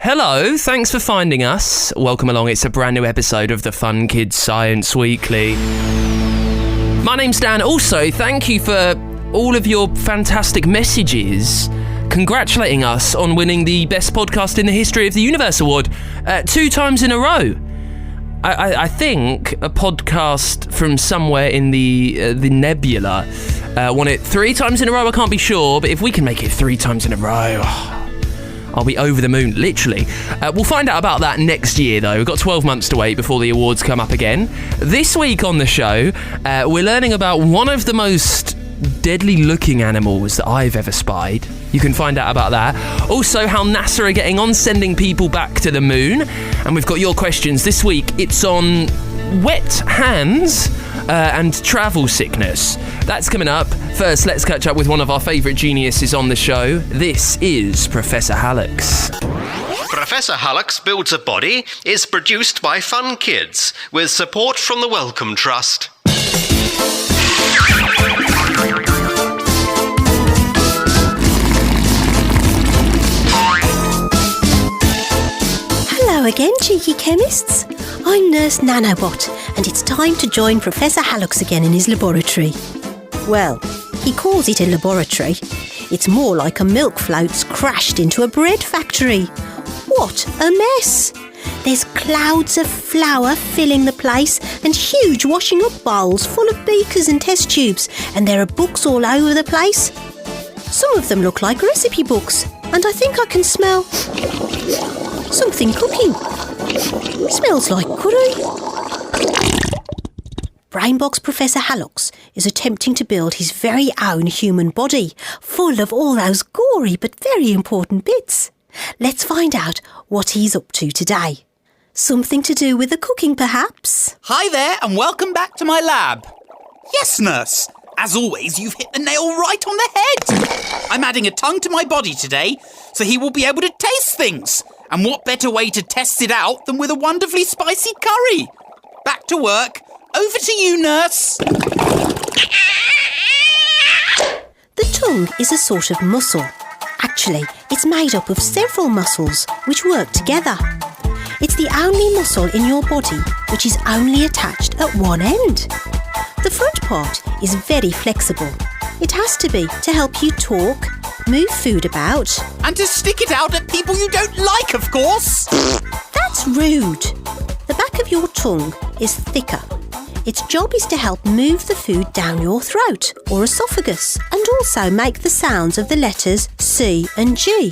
Hello, thanks for finding us. Welcome along, it's a brand new episode of the Fun Kids Science Weekly. My name's Dan. Also, thank you for all of your fantastic messages congratulating us on winning the Best Podcast in the History of the Universe award 2 times in a row. I think a podcast from somewhere in the nebula won it 3 times in a row. I can't be sure, but if we can make it 3 times in a row, I'll be over the moon, literally. We'll find out about that next year, though. We've got 12 months to wait before the awards come up again. This week on the show, we're learning about one of the most deadly-looking animals that I've ever spied. You can find out about that. Also, how NASA are getting on sending people back to the moon. And we've got your questions. This week, it's on wet hands and travel sickness. That's coming up. First, let's catch up with one of our favourite geniuses on the show. This is Professor Hallux. Professor Hallux Builds a Body is produced by Fun Kids with support from the Wellcome Trust. Hello again, cheeky chemists. I'm Nurse Nanobot, and it's time to join Professor Hallux again in his laboratory. Well, he calls it a laboratory. It's more like a milk float's crashed into a bread factory. What a mess! There's clouds of flour filling the place and huge washing up bowls full of beakers and test tubes, and there are books all over the place. Some of them look like recipe books, and I think I can smell something cooking. Smells like curry. Brainbox Professor Hallux is attempting to build his very own human body, full of all those gory but very important bits. Let's find out what he's up to today. Something to do with the cooking, perhaps? Hi there, and welcome back to my lab. Yes, nurse. As always, you've hit the nail right on the head. I'm adding a tongue to my body today, so he will be able to taste things. And what better way to test it out than with a wonderfully spicy curry? Back to work. Over to you, nurse. The tongue is a sort of muscle. Actually, it's made up of several muscles which work together. It's the only muscle in your body which is only attached at one end. The front part is very flexible. It has to be to help you talk, move food about. And to stick it out at people you don't like, of course. That's rude. The back of your tongue is thicker. Its job is to help move the food down your throat or esophagus and also make the sounds of the letters C and G.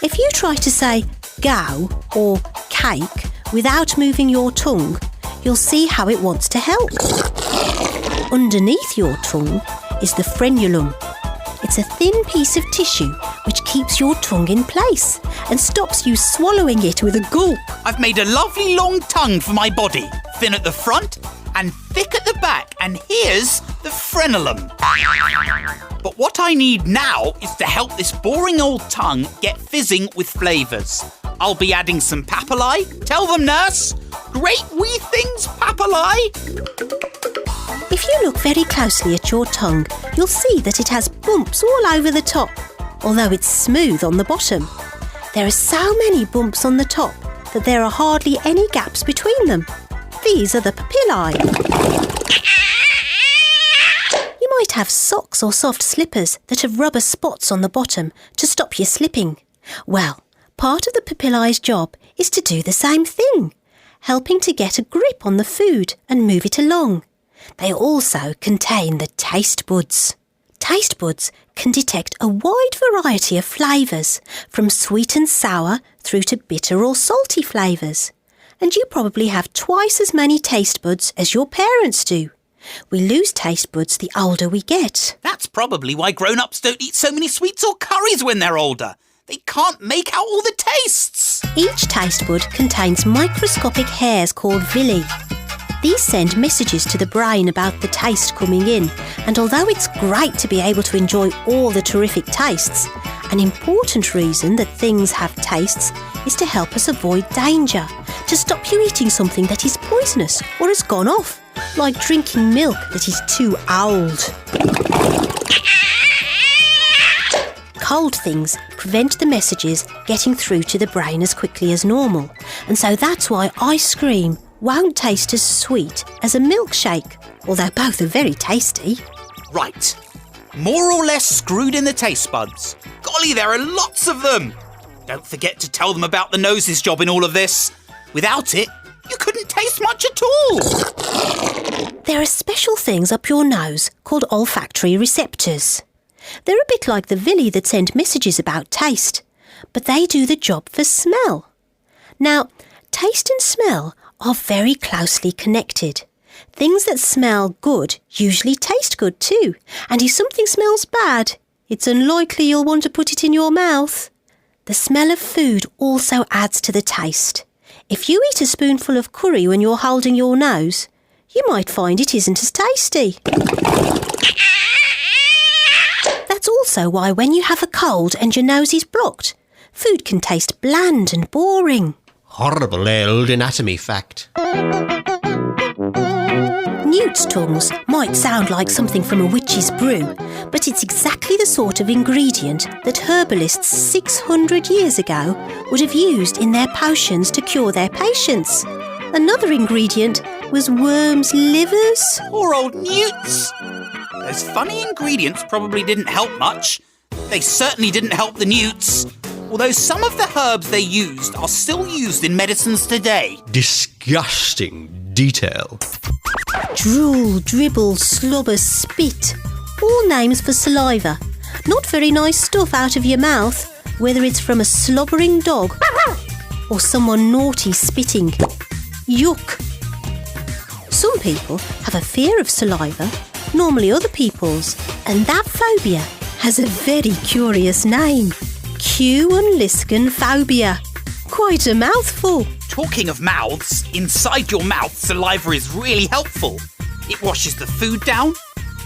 If you try to say go or cake without moving your tongue, you'll see how it wants to help. Underneath your tongue is the frenulum. It's a thin piece of tissue which keeps your tongue in place and stops you swallowing it with a gulp. I've made a lovely long tongue for my body, thin at the front and thick at the back, and here's the frenulum. But what I need now is to help this boring old tongue get fizzing with flavours. I'll be adding some papillae. Tell them, nurse. Great wee things, papillae. If you look very closely at your tongue, you'll see that it has bumps all over the top, although it's smooth on the bottom. There are so many bumps on the top that there are hardly any gaps between them. These are the papillae. You might have socks or soft slippers that have rubber spots on the bottom to stop you slipping. Well, part of the papillae's job is to do the same thing, helping to get a grip on the food and move it along. They also contain the taste buds. Taste buds can detect a wide variety of flavours, from sweet and sour through to bitter or salty flavours. And you probably have twice as many taste buds as your parents do. We lose taste buds the older we get. That's probably why grown-ups don't eat so many sweets or curries when they're older. They can't make out all the tastes. Each taste bud contains microscopic hairs called villi. These send messages to the brain about the taste coming in, and although it's great to be able to enjoy all the terrific tastes, an important reason that things have tastes is to help us avoid danger, to stop you eating something that is poisonous or has gone off, like drinking milk that is too old. Cold things prevent the messages getting through to the brain as quickly as normal. And so that's why ice cream won't taste as sweet as a milkshake, although both are very tasty. Right. More or less screwed in the taste buds. Golly, there are lots of them. Don't forget to tell them about the nose's job in all of this. Without it, you couldn't taste much at all. There are special things up your nose called olfactory receptors. They're a bit like the villi that send messages about taste, but they do the job for smell. Now, taste and smell are very closely connected. Things that smell good usually taste good too, and if something smells bad, it's unlikely you'll want to put it in your mouth. The smell of food also adds to the taste. If you eat a spoonful of curry when you're holding your nose, you might find it isn't as tasty. That's also why when you have a cold and your nose is blocked, food can taste bland and boring. Horrible old anatomy fact. Newt's tongues might sound like something from a witch's brew, but it's exactly the sort of ingredient that herbalists 600 years ago would have used in their potions to cure their patients. Another ingredient was worms' livers. Poor old newts. Those funny ingredients probably didn't help much. They certainly didn't help the newts. Although some of the herbs they used are still used in medicines today. Disgusting detail. Drool, dribble, slobber, spit. All names for saliva. Not very nice stuff out of your mouth, whether it's from a slobbering dog or someone naughty spitting. Yuck. Some people have a fear of saliva, normally other people's, and that phobia has a very curious name. Q-Unliscan phobia. Quite a mouthful. Talking of mouths, inside your mouth, saliva is really helpful. It washes the food down,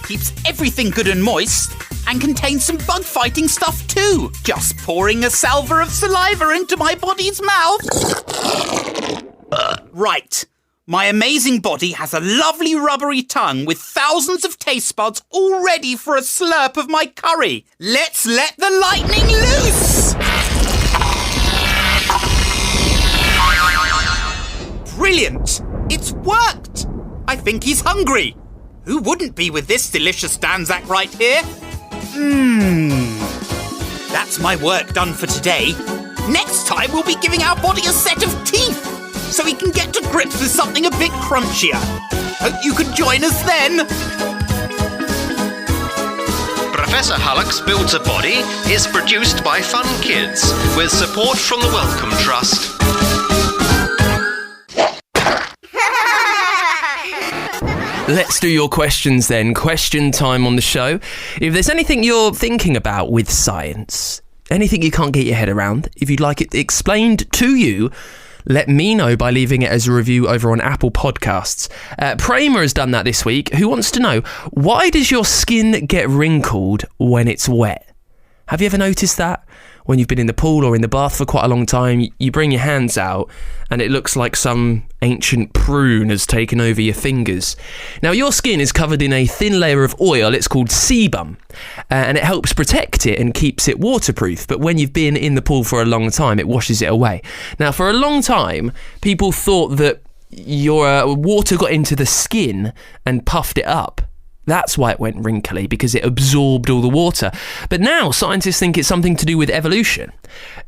keeps everything good and moist, and contains some bug-fighting stuff too. Just pouring a salver of saliva into my body's mouth. Right. My amazing body has a lovely rubbery tongue with thousands of taste buds all ready for a slurp of my curry. Let's let the lightning loose! Brilliant! It's worked! I think he's hungry. Who wouldn't be with this delicious Danzak right here? That's my work done for today. Next time we'll be giving our body a set of teeth so he can get to grips with something a bit crunchier. Hope you can join us then. Professor Hallux Builds a Body is produced by Fun Kids with support from the Wellcome Trust. Let's do your questions then. Question time on the show. If there's anything you're thinking about with science, anything you can't get your head around, if you'd like it explained to you, let me know by leaving it as a review over on Apple Podcasts. Pramer has done that this week. Who wants to know, why does your skin get wrinkled when it's wet? Have you ever noticed that? When you've been in the pool or in the bath for quite a long time, you bring your hands out and it looks like some ancient prune has taken over your fingers. Now, your skin is covered in a thin layer of oil. It's called sebum, and it helps protect it and keeps it waterproof. But when you've been in the pool for a long time, it washes it away. Now, for a long time, people thought that your water got into the skin and puffed it up. That's why it went wrinkly, because it absorbed all the water. But now scientists think it's something to do with evolution.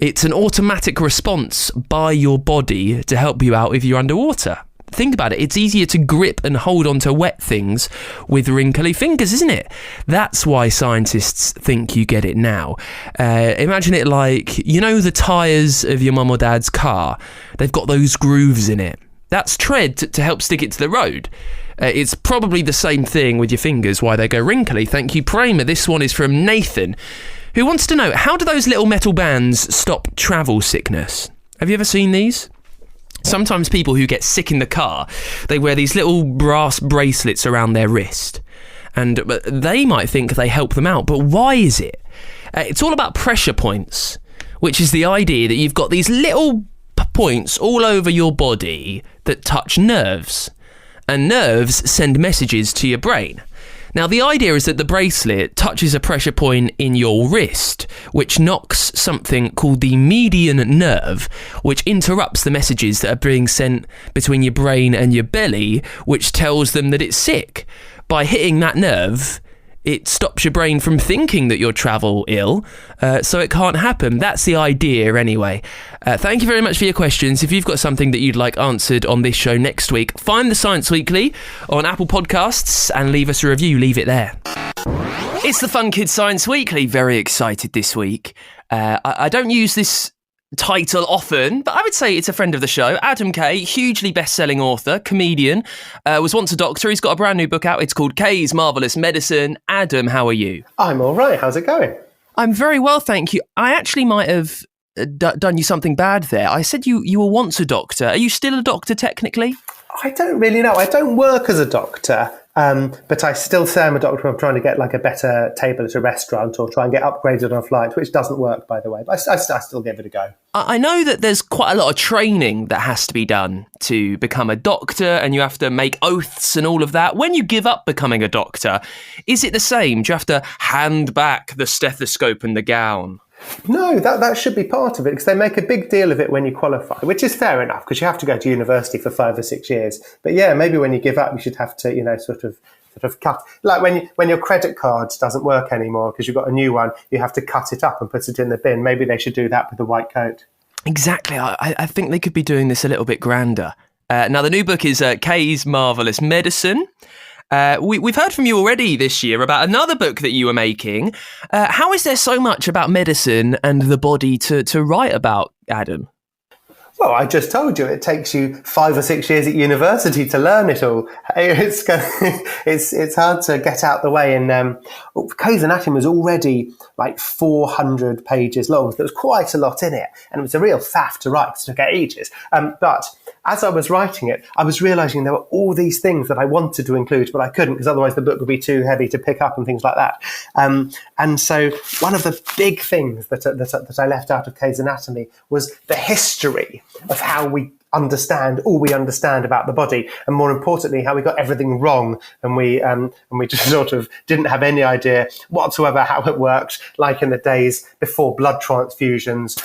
It's an automatic response by your body to help you out if you're underwater. Think about it. It's easier to grip and hold onto wet things with wrinkly fingers, isn't it? That's why scientists think you get it now. Imagine it like, you know, the tyres of your mum or dad's car? They've got those grooves in it. That's tread to help stick it to the road. It's probably the same thing with your fingers, why they go wrinkly. Thank you, Pramer. This one is from Nathan, who wants to know, how do those little metal bands stop travel sickness? Have you ever seen these? Sometimes people who get sick in the car, they wear these little brass bracelets around their wrist. And they might think they help them out, but why is it? It's all about pressure points, which is the idea that you've got these little points all over your body that touch nerves. And nerves send messages to your brain. Now, the idea is that the bracelet touches a pressure point in your wrist, which knocks something called the median nerve, which interrupts the messages that are being sent between your brain and your belly, which tells them that it's sick. By hitting that nerve, it stops your brain from thinking that you're travel ill, so it can't happen. That's the idea anyway. Thank you very much for your questions. If you've got something that you'd like answered on this show next week, find the Science Weekly on Apple Podcasts and leave us a review. Leave it there. It's the Fun Kids Science Weekly. Very excited this week. I don't use this title often, but I would say it's a friend of the show. Adam Kay, hugely best-selling author, comedian, was once a doctor. He's got a brand new book out. It's called Kay's Marvellous Medicine. Adam, how are you? I'm all right. How's it going? I'm very well, thank you. I actually might have done you something bad there. I said you were once a doctor. Are you still a doctor technically? I don't really know. I don't work as a doctor, but I still say I'm a doctor when I'm trying to get like a better table at a restaurant or try and get upgraded on a flight, which doesn't work, by the way. But I still give it a go. I know that there's quite a lot of training that has to be done to become a doctor, and you have to make oaths and all of that. When you give up becoming a doctor, is it the same? Do you have to hand back the stethoscope and the gown? No, that should be part of it, because they make a big deal of it when you qualify, which is fair enough, because you have to go to university for 5 or 6 years. But yeah, maybe when you give up, you should have to, sort of cut. Like when your credit card doesn't work anymore because you've got a new one, you have to cut it up and put it in the bin. Maybe they should do that with the white coat. Exactly. I think they could be doing this a little bit grander. Now, the new book is Kay's Marvellous Medicine. We've heard from you already this year about another book that you were making. How is there so much about medicine and the body to write about, Adam? Well, I just told you, it takes you 5 or 6 years at university to learn it all. It's hard to get out the way. And Kay's Anatomy was already like 400 pages long. So there was quite a lot in it. And it was a real faff to write, because it took ages. But as I was writing it, I was realising there were all these things that I wanted to include, but I couldn't, because otherwise the book would be too heavy to pick up and things like that. And so one of the big things that I left out of Kay's Anatomy was the history of how we understand all we understand about the body, and more importantly, how we got everything wrong, and we just sort of didn't have any idea whatsoever how it worked, like in the days before blood transfusions,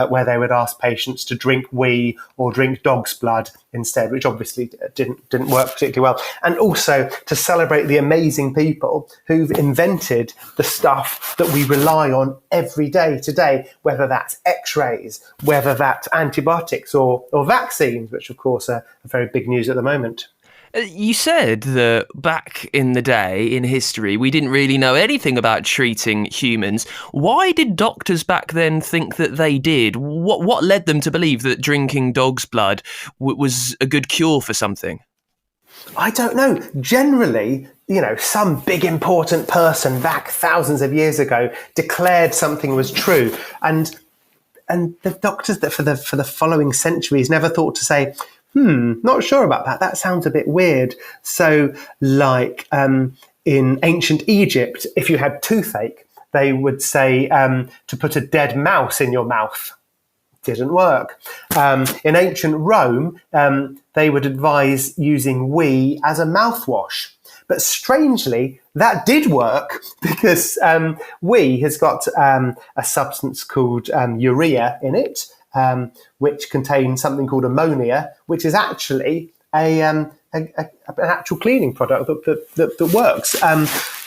where they would ask patients to drink wee or drink dog's blood instead, which obviously didn't work particularly well. And also to celebrate the amazing people who've invented the stuff that we rely on every day today, whether that's x-rays, whether that's antibiotics or vaccines, which of course are very big news at the moment. You said that back in the day, in history, we didn't really know anything about treating humans. Why did doctors back then think that they did? What led them to believe that drinking dog's blood was a good cure for something? I don't know. Generally, some big important person back thousands of years ago declared something was true. And the doctors that for the following centuries never thought to say, not sure about that. That sounds a bit weird. So like in ancient Egypt, if you had toothache, they would say to put a dead mouse in your mouth. Didn't work. In ancient Rome, they would advise using wee as a mouthwash. But strangely, that did work, because wee has got a substance called urea in it, which contains something called ammonia, which is actually an actual cleaning product that works.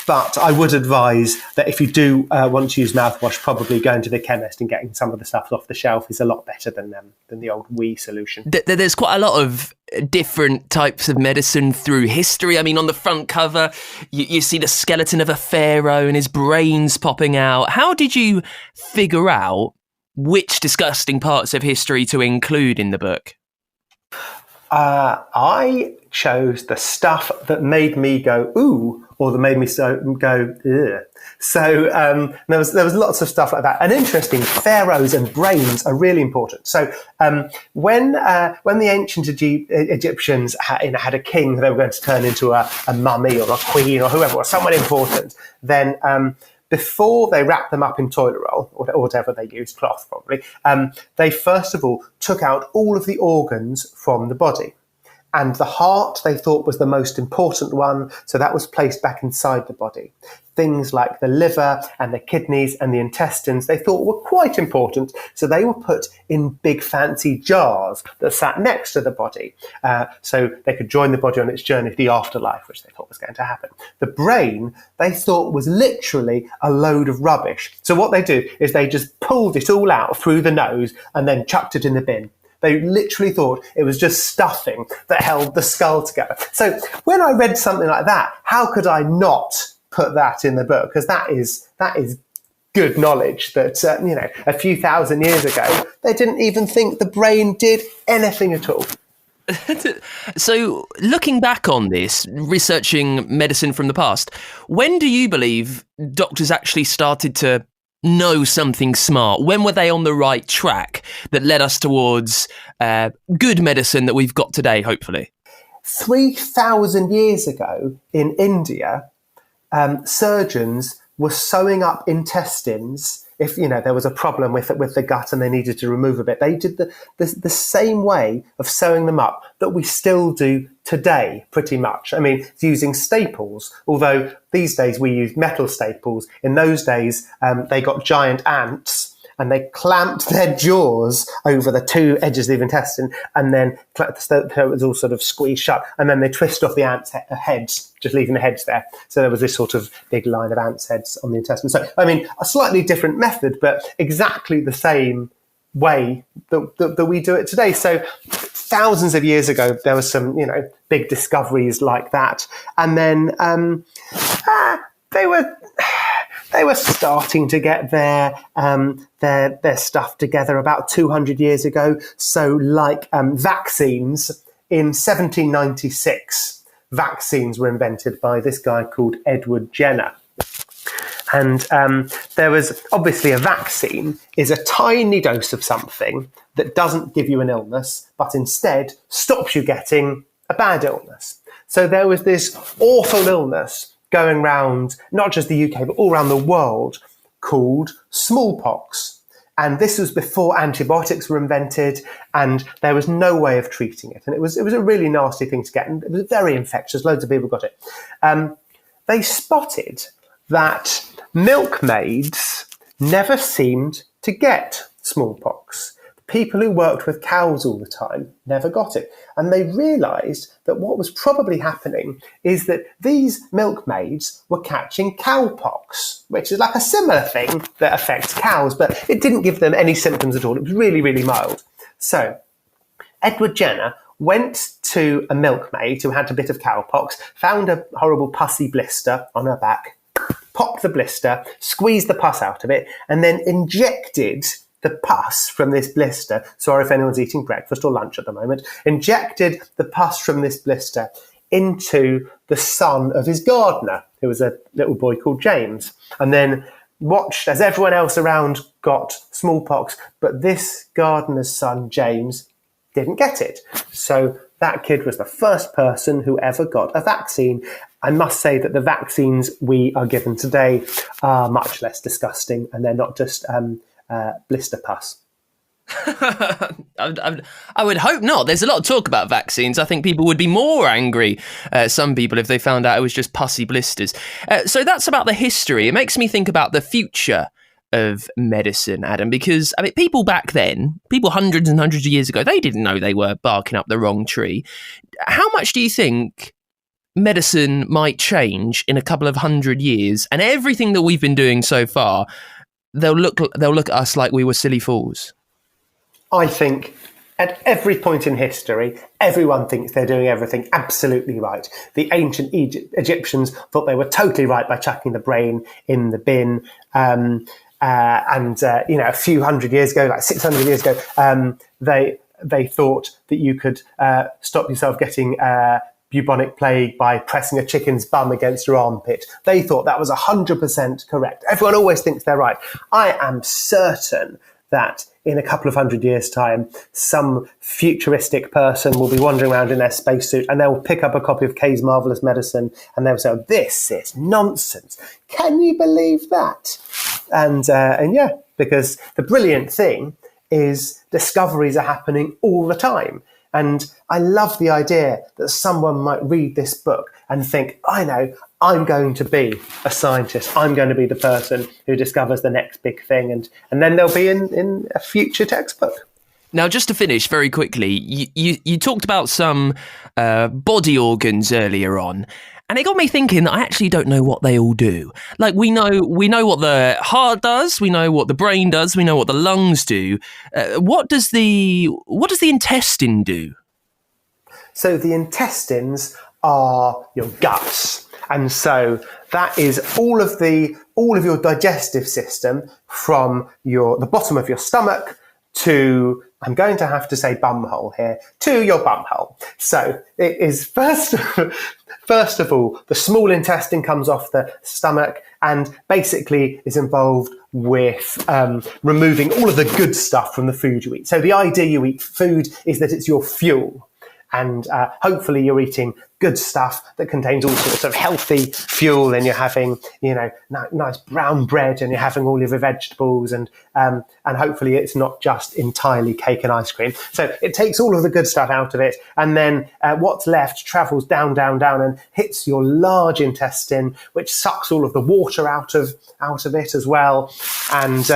But I would advise that if you do want to use mouthwash, probably going to the chemist and getting some of the stuff off the shelf is a lot better than the old wee solution. There's quite a lot of different types of medicine through history. I mean, on the front cover, you see the skeleton of a pharaoh and his brains popping out. How did you figure out which disgusting parts of history to include in the book? I chose the stuff that made me go, ooh, or that made me go, ugh. So there was lots of stuff like that. And interesting, pharaohs and brains are really important. So when the ancient Egyptians had a king they were going to turn into a mummy or a queen or whoever, or someone important, then before they wrapped them up in toilet roll or whatever they used, cloth probably, they first of all took out all of the organs from the body. And the heart, they thought, was the most important one, so that was placed back inside the body. Things like the liver and the kidneys and the intestines, they thought were quite important, so they were put in big fancy jars that sat next to the body, so they could join the body on its journey to the afterlife, which they thought was going to happen. The brain, they thought, was literally a load of rubbish. So what they do is they just pulled it all out through the nose and then chucked it in the bin. They literally thought it was just stuffing that held the skull together. So when I read something like that, how could I not put that in the book? Because that is good knowledge that, a few thousand years ago, they didn't even think the brain did anything at all. So looking back on this, researching medicine from the past, when do you believe doctors actually started to know something smart? When were they on the right track that led us towards good medicine that we've got today, hopefully? 3,000 years ago in India, surgeons were sewing up intestines. If there was a problem with the gut and they needed to remove a bit, they did the same way of sewing them up that we still do today, pretty much. I mean, using staples, although these days we use metal staples. In those days, they got giant ants and they clamped their jaws over the two edges of the intestine and then so it was all sort of squeezed shut, and then they twist off the ants' heads, just leaving the heads there. So there was this sort of big line of ants' heads on the intestine. So, I mean, a slightly different method, but exactly the same way that we do it today. So thousands of years ago, there was some, big discoveries like that. And then they were starting to get their stuff together about 200 years ago. So like vaccines, in 1796, vaccines were invented by this guy called Edward Jenner. And there was obviously a vaccine is a tiny dose of something that doesn't give you an illness, but instead stops you getting a bad illness. So there was this awful illness going around, not just the UK, but all around the world, called smallpox. And this was before antibiotics were invented, and there was no way of treating it. And it was a really nasty thing to get, and it was very infectious. Loads of people got it. They spotted that milkmaids never seemed to get smallpox. People who worked with cows all the time never got it. And they realised that what was probably happening is that these milkmaids were catching cowpox, which is like a similar thing that affects cows, but it didn't give them any symptoms at all. It was really, really mild. So Edward Jenner went to a milkmaid who had a bit of cowpox, found a horrible pussy blister on her back, popped the blister, squeezed the pus out of it, and then injected the pus from this blister, sorry if anyone's eating breakfast or lunch at the moment, injected the pus from this blister into the son of his gardener, who was a little boy called James, and then watched as everyone else around got smallpox, but this gardener's son, James, didn't get it. So that kid was the first person who ever got a vaccine. I must say that the vaccines we are given today are much less disgusting, and they're not just blister pus. I would hope not. There's a lot of talk about vaccines. I think people would be more angry, some people, if they found out it was just pussy blisters. So that's about the history. It makes me think about the future of medicine, Adam, because I mean, people back then, people hundreds and hundreds of years ago, they didn't know they were barking up the wrong tree. How much do you think medicine might change in a couple of 100 years, and everything that we've been doing so far, they'll look at us like we were silly fools? I think at every point in history, everyone thinks they're doing everything absolutely right. The ancient Egyptians thought they were totally right by chucking the brain in the bin. A few hundred years ago, like 600 years ago, they thought that you could stop yourself getting bubonic plague by pressing a chicken's bum against your armpit. They thought that was 100% correct. Everyone always thinks they're right. I am certain that in a couple of 100 years' time, some futuristic person will be wandering around in their spacesuit and they'll pick up a copy of Kay's Marvellous Medicine and they'll say, this is nonsense. Can you believe that? And yeah, because the brilliant thing is discoveries are happening all the time. And I love the idea that someone might read this book and think, I know, I'm going to be a scientist. I'm going to be the person who discovers the next big thing. And then they'll be in a future textbook. Now, just to finish very quickly, you talked about some body organs earlier on, and it got me thinking that I actually don't know what they all do. Like, we know what the heart does, we know what the brain does, we know what the lungs do. What does the intestine do? So the intestines are your guts. And so that is all of your digestive system from the bottom of your stomach to, I'm going to have to say bumhole here, to your bumhole. So it is first of all, the small intestine comes off the stomach and basically is involved with removing all of the good stuff from the food you eat. So the idea you eat food is that it's your fuel. And hopefully you're eating good stuff that contains all sorts of healthy fuel, and you're having, nice brown bread, and you're having all of your vegetables, and hopefully it's not just entirely cake and ice cream. So it takes all of the good stuff out of it, and then what's left travels down, and hits your large intestine, which sucks all of the water out of it as well, and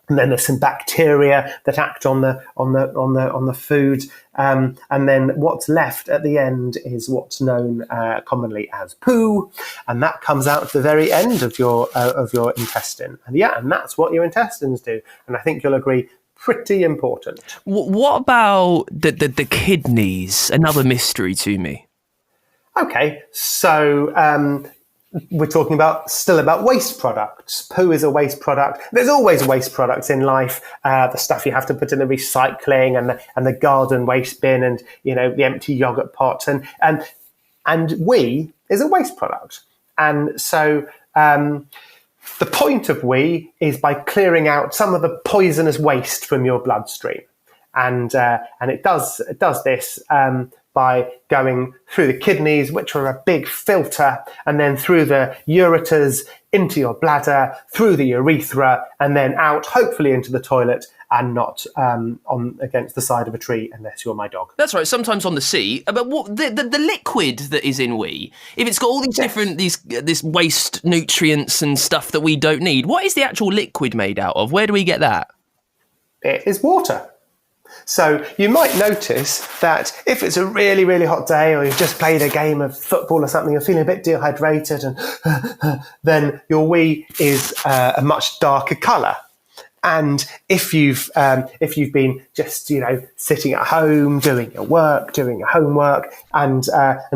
then there's some bacteria that act on the food, and then what's left at the end is what's known commonly as poo, and that comes out at the very end of your intestine. And that's what your intestines do. And I think you'll agree, pretty important. What about the kidneys? Another mystery to me. Okay, so we're talking still about waste products. Poo is a waste product. There's always waste products in life. The stuff you have to put in the recycling and the garden waste bin, and the empty yogurt pots, and wee is a waste product. And so the point of wee is by clearing out some of the poisonous waste from your bloodstream, and it does this by going through the kidneys, which are a big filter, and then through the ureters, into your bladder, through the urethra, and then out, hopefully into the toilet, and not on against the side of a tree, unless you're my dog. That's right, sometimes on the sea. But what the liquid that is in wee, if it's got all these different, this waste nutrients and stuff that we don't need, what is the actual liquid made out of? Where do we get that? It is water. So you might notice that if it's a really, really hot day, or you've just played a game of football or something, you're feeling a bit dehydrated, and then your wee is a much darker colour. And if you've been just sitting at home doing your work, doing your homework, and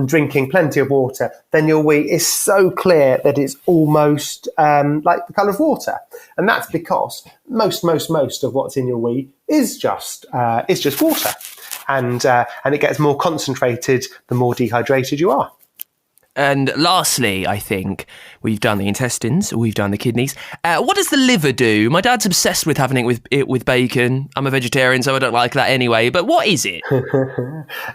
drinking plenty of water, then your wee is so clear that it's almost like the colour of water. And that's because most of what's in your wee is just water, and it gets more concentrated the more dehydrated you are. And lastly, I think we've done the intestines, we've done the kidneys. What does the liver do? My dad's obsessed with having it with bacon. I'm a vegetarian, so I don't like that anyway. But what is it?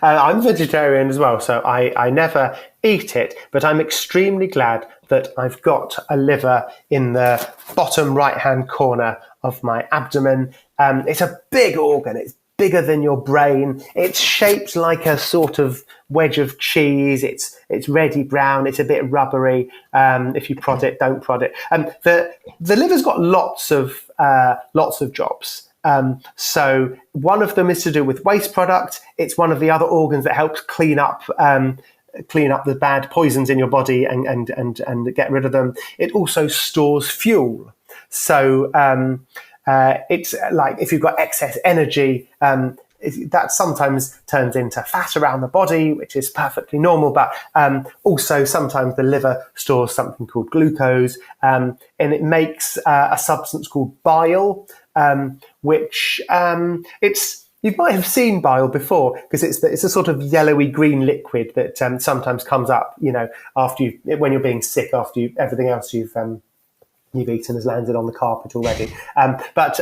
I'm vegetarian as well, so I never eat it. But I'm extremely glad that I've got a liver in the bottom right-hand corner of my abdomen. It's a big organ. It's bigger than your brain. It's shaped like a sort of wedge of cheese. It's reddy brown. It's a bit rubbery. If you prod it, don't prod it. The liver's got lots of jobs. So one of them is to do with waste product. It's one of the other organs that helps clean up the bad poisons in your body and get rid of them. It also stores fuel. So it's like if you've got excess energy, that sometimes turns into fat around the body, which is perfectly normal. But also sometimes the liver stores something called glucose, and it makes a substance called bile, which you might have seen bile before, because it's a sort of yellowy green liquid that sometimes comes up, after when you're being sick, after everything else you've eaten has landed on the carpet already. But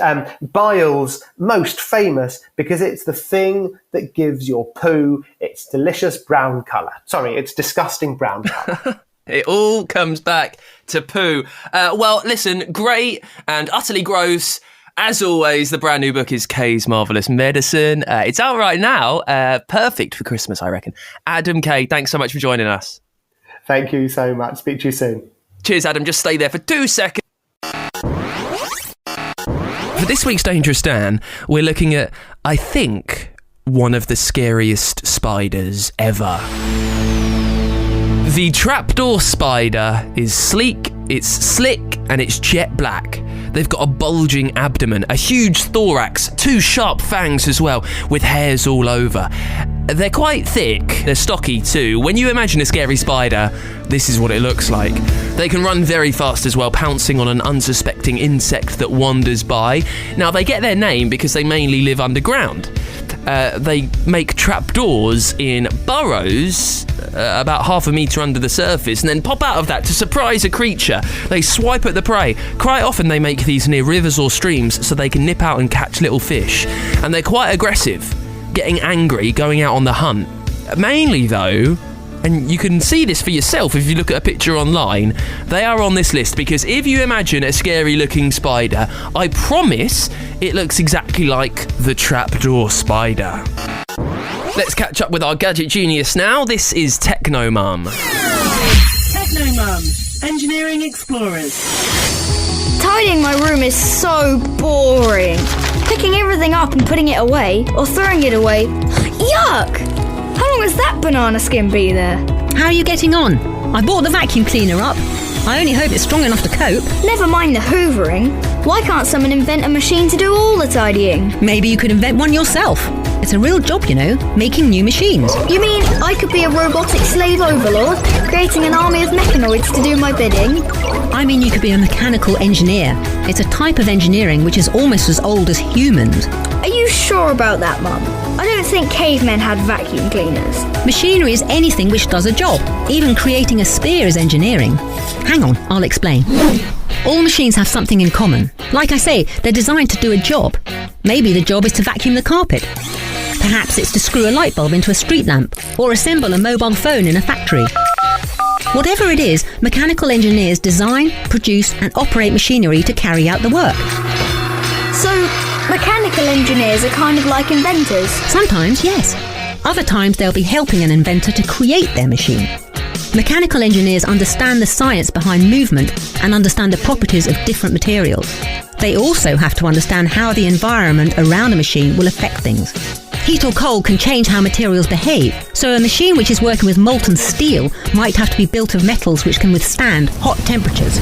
bile's most famous because it's the thing that gives your poo its delicious brown colour. Sorry, it's disgusting brown colour. It all comes back to poo. Well, listen, great and utterly gross. As always, the brand new book is Kay's Marvellous Medicine. It's out right now. Perfect for Christmas, I reckon. Adam, Kay, thanks so much for joining us. Thank you so much. Speak to you soon. Cheers, Adam. Just stay there for 2 seconds. For this week's Dangerous Dan, we're looking at, I think, one of the scariest spiders ever. The trapdoor spider is sleek, it's slick, and it's jet black. They've got a bulging abdomen, a huge thorax, 2 sharp fangs as well, with hairs all over. They're quite thick, they're stocky too. When you imagine a scary spider, this is what it looks like. They can run very fast as well, pouncing on an unsuspecting insect that wanders by. Now, they get their name because they mainly live underground. They make trapdoors in burrows about half a metre under the surface and then pop out of that to surprise a creature. They swipe at the prey. Quite often they make these near rivers or streams so they can nip out and catch little fish. And they're quite aggressive, getting angry, going out on the hunt. Mainly though, and you can see this for yourself if you look at a picture online, they are on this list because if you imagine a scary looking spider, I promise it looks exactly like the trapdoor spider. Let's catch up with our Gadget Genius now. This is Techno Mum. Techno Mum, Engineering Explorers. Tidying my room is so boring. Picking everything up and putting it away, or throwing it away. Yuck! How long has that banana skin be there? How are you getting on? I bought the vacuum cleaner up. I only hope it's strong enough to cope. Never mind the hoovering. Why can't someone invent a machine to do all the tidying? Maybe you could invent one yourself. It's a real job, you know, making new machines. You mean I could be a robotic slave overlord, creating an army of mechanoids to do my bidding? I mean, you could be a mechanical engineer. It's a type of engineering which is almost as old as humans. Are you sure about that, Mum? I don't think cavemen had vacuum cleaners. Machinery is anything which does a job. Even creating a spear is engineering. Hang on, I'll explain. All machines have something in common. Like I say, they're designed to do a job. Maybe the job is to vacuum the carpet. Perhaps it's to screw a light bulb into a street lamp or assemble a mobile phone in a factory. Whatever it is, mechanical engineers design, produce and operate machinery to carry out the work. So, mechanical engineers are kind of like inventors? Sometimes, yes. Other times they'll be helping an inventor to create their machine. Mechanical engineers understand the science behind movement and understand the properties of different materials. They also have to understand how the environment around a machine will affect things. Heat or cold can change how materials behave, so a machine which is working with molten steel might have to be built of metals which can withstand hot temperatures.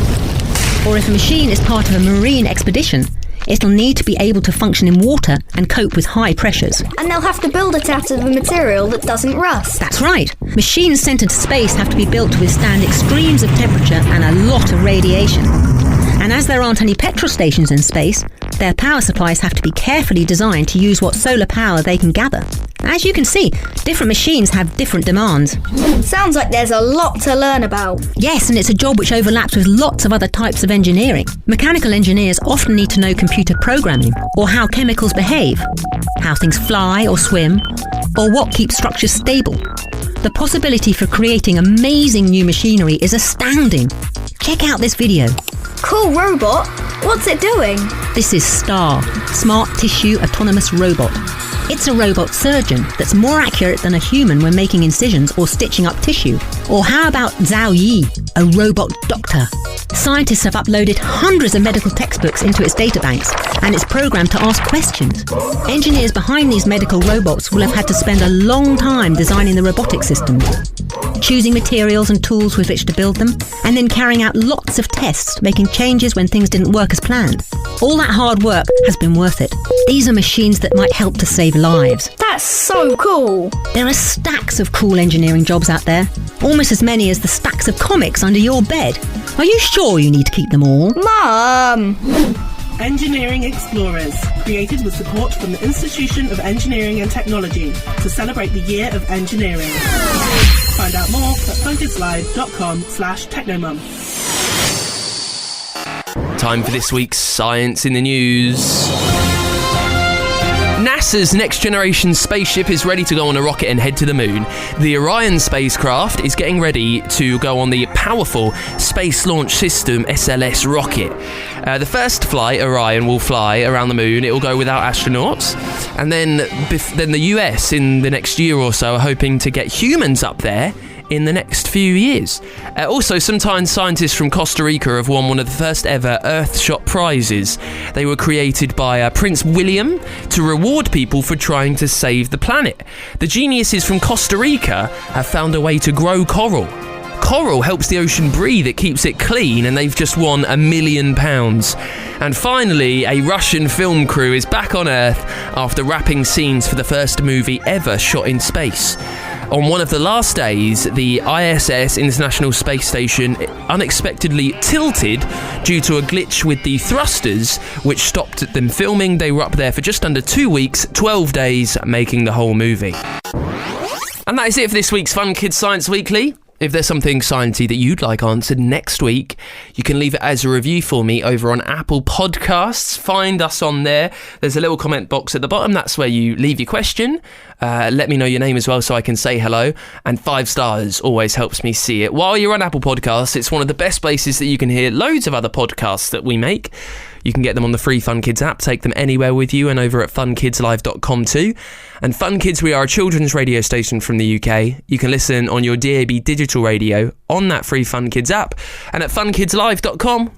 Or if a machine is part of a marine expedition, it'll need to be able to function in water and cope with high pressures. And they'll have to build it out of a material that doesn't rust. That's right. Machines sent into space have to be built to withstand extremes of temperature and a lot of radiation. And as there aren't any petrol stations in space, their power supplies have to be carefully designed to use what solar power they can gather. As you can see, different machines have different demands. Sounds like there's a lot to learn about. Yes, and it's a job which overlaps with lots of other types of engineering. Mechanical engineers often need to know computer programming, or how chemicals behave, how things fly or swim, or what keeps structures stable. The possibility for creating amazing new machinery is astounding. Check out this video. Cool robot. What's it doing? This is STAR, Smart Tissue Autonomous Robot. It's a robot surgeon that's more accurate than a human when making incisions or stitching up tissue. Or how about Zhao Yi, a robot doctor? Scientists have uploaded hundreds of medical textbooks into its databanks, and it's programmed to ask questions. Engineers behind these medical robots will have had to spend a long time designing the robotic systems, choosing materials and tools with which to build them, and then carrying out lots of tests, making changes when things didn't work as planned. All that hard work has been worth it. These are machines that might help to save lives. That's so cool. There are stacks of cool engineering jobs out there, almost as many as the stacks of comics under your bed. Are you sure you need to keep them all? Mum! Engineering Explorers, created with support from the Institution of Engineering and Technology to celebrate the Year of Engineering. Find out more at funkidslive.com/technomum. Time for this week's Science in the News. NASA's next generation spaceship is ready to go on a rocket and head to the moon. The Orion spacecraft is getting ready to go on the powerful Space Launch System SLS rocket. The first flight, Orion, will fly around the moon. It will go without astronauts. And then the US in the next year or so are hoping to get humans up there in the next few years. Also, sometimes scientists from Costa Rica have won one of the first ever Earthshot prizes. They were created by Prince William to reward people for trying to save the planet. The geniuses from Costa Rica have found a way to grow coral. Coral helps the ocean breathe, it keeps it clean, and they've just won £1 million. And finally, a Russian film crew is back on Earth after wrapping scenes for the first movie ever shot in space. On one of the last days, the ISS, International Space Station, unexpectedly tilted due to a glitch with the thrusters, which stopped them filming. They were up there for just under 2 weeks, 12 days, making the whole movie. And that is it for this week's Fun Kids Science Weekly. If there's something sciencey that you'd like answered next week, you can leave it as a review for me over on Apple Podcasts. Find us on there. There's a little comment box at the bottom. That's where you leave your question. Let me know your name as well so I can say hello. And 5 stars always helps me see it. While you're on Apple Podcasts, it's one of the best places that you can hear loads of other podcasts that we make. You can get them on the free Fun Kids app, take them anywhere with you, and over at funkidslive.com too. And Fun Kids, we are a children's radio station from the UK. You can listen on your DAB digital radio on that free Fun Kids app and at funkidslive.com.